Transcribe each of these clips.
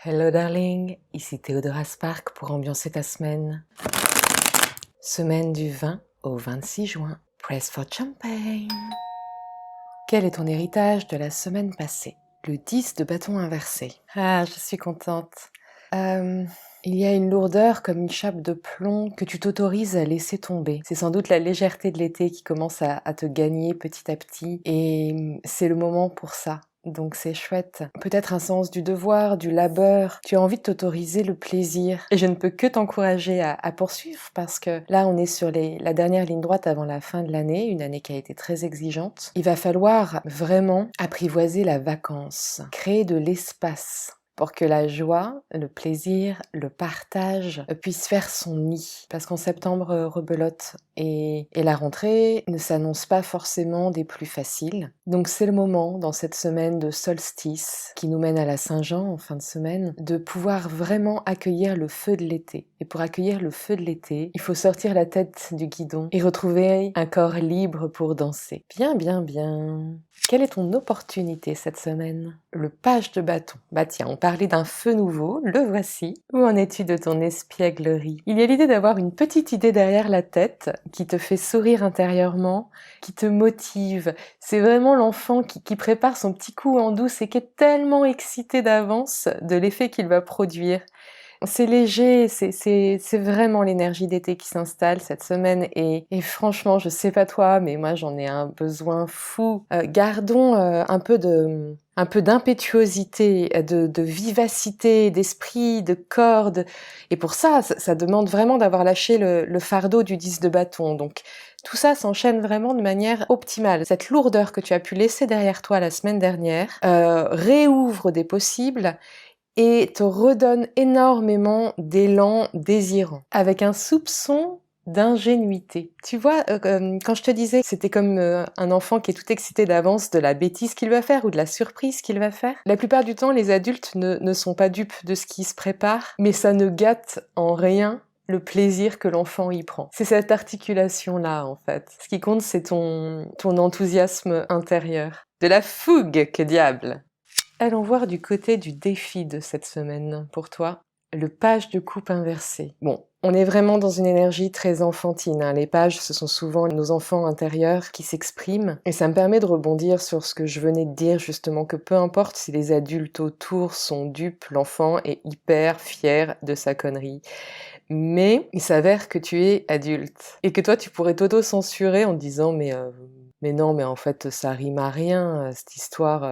Hello darling, ici Théodora Spark pour ambiancer ta semaine. Semaine du 20 au 26 juin. Press for champagne. Quel est ton héritage de la semaine passée? Le 10 de bâton inversé. Ah, je suis contente. Il y a une lourdeur comme une chape de plomb que tu t'autorises à laisser tomber. C'est sans doute la légèreté de l'été qui commence à te gagner petit à petit et c'est le moment pour ça. Donc c'est chouette. Peut-être un sens du devoir, du labeur. Tu as envie de t'autoriser le plaisir. Et je ne peux que t'encourager à poursuivre parce que là, on est sur la dernière ligne droite avant la fin de l'année, une année qui a été très exigeante. Il va falloir vraiment apprivoiser la vacance, créer de l'espace pour que la joie, le plaisir, le partage puisse faire son nid. Parce qu'en septembre, rebelote et la rentrée ne s'annonce pas forcément des plus faciles. Donc c'est le moment, dans cette semaine de solstice, qui nous mène à la Saint-Jean en fin de semaine, de pouvoir vraiment accueillir le feu de l'été. Et pour accueillir le feu de l'été, il faut sortir la tête du guidon et retrouver un corps libre pour danser. Bien, bien, bien. Quelle est ton opportunité cette semaine? Le page de bâton. Bah tiens, on parlait d'un feu nouveau, le voici. Où en es-tu de ton espièglerie? Il y a l'idée d'avoir une petite idée derrière la tête qui te fait sourire intérieurement, qui te motive. C'est vraiment l'enfant qui prépare son petit coup en douce et qui est tellement excité d'avance de l'effet qu'il va produire. C'est léger, c'est vraiment l'énergie d'été qui s'installe cette semaine et franchement, je sais pas toi, mais moi j'en ai un besoin fou. Gardons un peu d'impétuosité, de vivacité, d'esprit, de corde. Et pour ça, ça demande vraiment d'avoir lâché le fardeau du 10 de bâton. Donc tout ça s'enchaîne vraiment de manière optimale. Cette lourdeur que tu as pu laisser derrière toi la semaine dernière réouvre des possibles et te redonne énormément d'élan désirant, avec un soupçon d'ingénuité. Tu vois, quand je te disais que c'était comme un enfant qui est tout excité d'avance de la bêtise qu'il va faire ou de la surprise qu'il va faire, la plupart du temps, les adultes ne sont pas dupes de ce qui se prépare, mais ça ne gâte en rien le plaisir que l'enfant y prend. C'est cette articulation-là, en fait. Ce qui compte, c'est ton enthousiasme intérieur. De la fougue, que diable! Allons voir du côté du défi de cette semaine pour toi, le page de coupe inversé. Bon, on est vraiment dans une énergie très enfantine, hein. Les pages, ce sont souvent nos enfants intérieurs qui s'expriment. Et ça me permet de rebondir sur ce que je venais de dire, justement, que peu importe si les adultes autour sont dupes, l'enfant est hyper fier de sa connerie. Mais il s'avère que tu es adulte et que toi, tu pourrais t'auto-censurer en te disant mais non, mais en fait, ça rime à rien, cette histoire,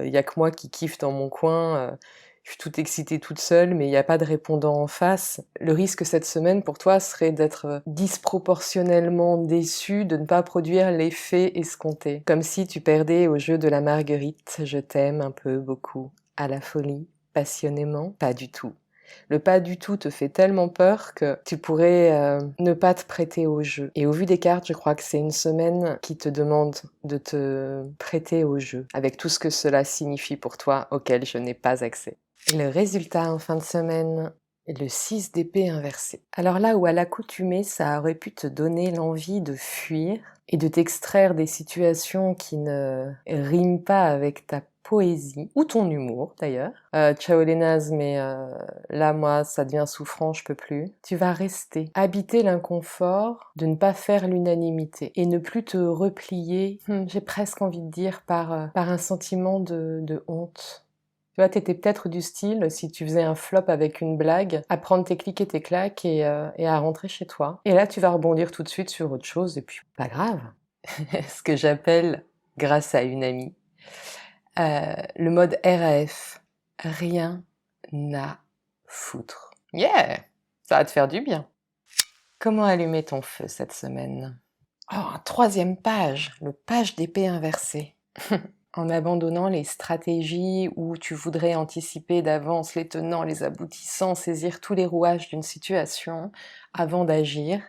y a que moi qui kiffe dans mon coin, je suis toute excitée toute seule, mais il y a pas de répondant en face. Le risque cette semaine pour toi serait d'être disproportionnellement déçu, de ne pas produire l'effet escompté. Comme si tu perdais au jeu de la marguerite, je t'aime un peu, beaucoup, à la folie, passionnément, pas du tout. Le pas du tout te fait tellement peur que tu pourrais ne pas te prêter au jeu. Et au vu des cartes, je crois que c'est une semaine qui te demande de te prêter au jeu, avec tout ce que cela signifie pour toi, auquel je n'ai pas accès. Et le résultat en fin de semaine, le 6 d'épée inversé. Alors là où à l'accoutumée, ça aurait pu te donner l'envie de fuir et de t'extraire des situations qui ne riment pas avec ta poésie, ou ton humour d'ailleurs. Ciao les nazes, mais là moi ça devient souffrant, je peux plus. Tu vas rester, habiter l'inconfort de ne pas faire l'unanimité et ne plus te replier, j'ai presque envie de dire, par un sentiment de honte. Tu vois, t'étais peut-être du style, si tu faisais un flop avec une blague, à prendre tes clics et tes claques et à rentrer chez toi. Et là, tu vas rebondir tout de suite sur autre chose, et puis pas grave. Ce que j'appelle, grâce à une amie, le mode RAF. Rien à foutre. Yeah! Ça va te faire du bien. Comment allumer ton feu cette semaine? Oh, un troisième page, le page d'épée inversée. En abandonnant les stratégies où tu voudrais anticiper d'avance les tenants, les aboutissants, saisir tous les rouages d'une situation avant d'agir,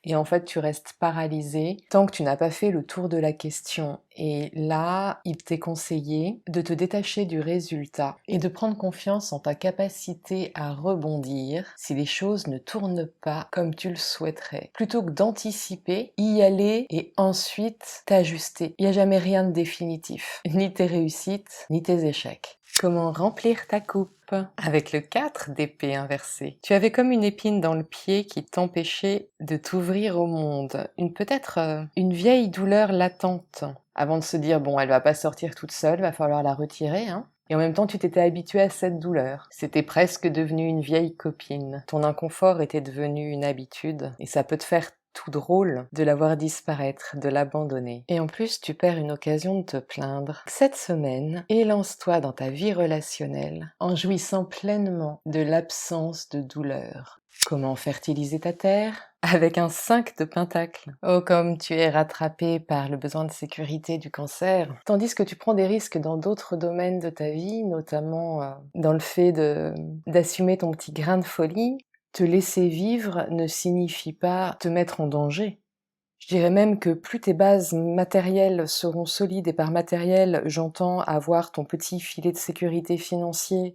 et en fait tu restes paralysé tant que tu n'as pas fait le tour de la question Et là, il t'est conseillé de te détacher du résultat et de prendre confiance en ta capacité à rebondir si les choses ne tournent pas comme tu le souhaiterais. Plutôt que d'anticiper, y aller et ensuite t'ajuster. Il n'y a jamais rien de définitif, ni tes réussites, ni tes échecs. Comment remplir ta coupe? Avec le 4 d'épée inversé. Tu avais comme une épine dans le pied qui t'empêchait de t'ouvrir au monde. Peut-être une vieille douleur latente. Avant de se dire, bon, elle va pas sortir toute seule, va falloir la retirer, hein. Et en même temps, tu t'étais habitué à cette douleur. C'était presque devenu une vieille copine. Ton inconfort était devenu une habitude. Et ça peut te faire tout drôle de la voir disparaître, de l'abandonner. Et en plus, tu perds une occasion de te plaindre. Cette semaine, élance-toi dans ta vie relationnelle en jouissant pleinement de l'absence de douleur. Comment fertiliser ta terre? Avec un 5 de pentacle. Oh, comme tu es rattrapé par le besoin de sécurité du cancer, tandis que tu prends des risques dans d'autres domaines de ta vie, notamment dans le fait d'assumer ton petit grain de folie. Te laisser vivre ne signifie pas te mettre en danger. Je dirais même que plus tes bases matérielles seront solides, et par matériel, j'entends avoir ton petit filet de sécurité financier,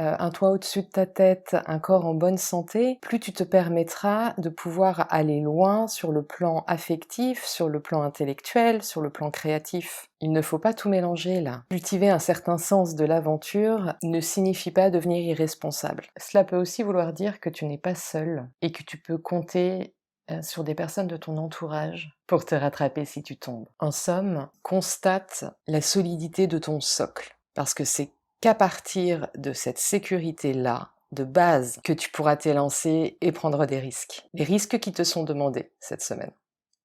un toit au-dessus de ta tête, un corps en bonne santé, plus tu te permettras de pouvoir aller loin sur le plan affectif, sur le plan intellectuel, sur le plan créatif. Il ne faut pas tout mélanger là. Cultiver un certain sens de l'aventure ne signifie pas devenir irresponsable. Cela peut aussi vouloir dire que tu n'es pas seul et que tu peux compter sur des personnes de ton entourage pour te rattraper si tu tombes. En somme, constate la solidité de ton socle, parce que c'est qu'à partir de cette sécurité-là, de base, que tu pourras t'élancer et prendre des risques. Les risques qui te sont demandés cette semaine.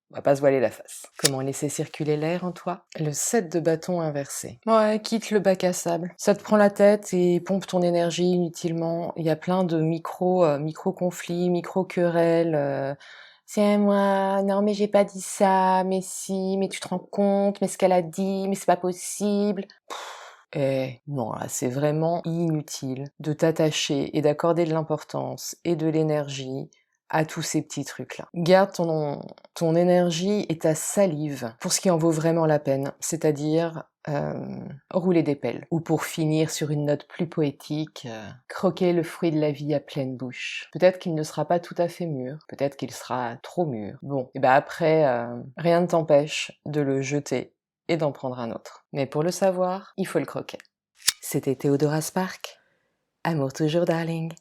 On va pas se voiler la face. Comment laisser circuler l'air en toi? Le 7 de bâton inversé. Ouais, quitte le bac à sable. Ça te prend la tête et pompe ton énergie inutilement. Il y a plein de micro-conflits, micro-querelles. Tiens, moi, non, mais j'ai pas dit ça, mais si, mais tu te rends compte, mais ce qu'elle a dit, mais c'est pas possible. Non, là, c'est vraiment inutile de t'attacher et d'accorder de l'importance et de l'énergie à tous ces petits trucs-là. Garde ton énergie et ta salive pour ce qui en vaut vraiment la peine, c'est-à-dire rouler des pelles. Ou pour finir sur une note plus poétique, croquer le fruit de la vie à pleine bouche. Peut-être qu'il ne sera pas tout à fait mûr, peut-être qu'il sera trop mûr. Bon, et ben après, rien ne t'empêche de le jeter et d'en prendre un autre. Mais pour le savoir, il faut le croquer. C'était Théodora Spark. Amour toujours, darling.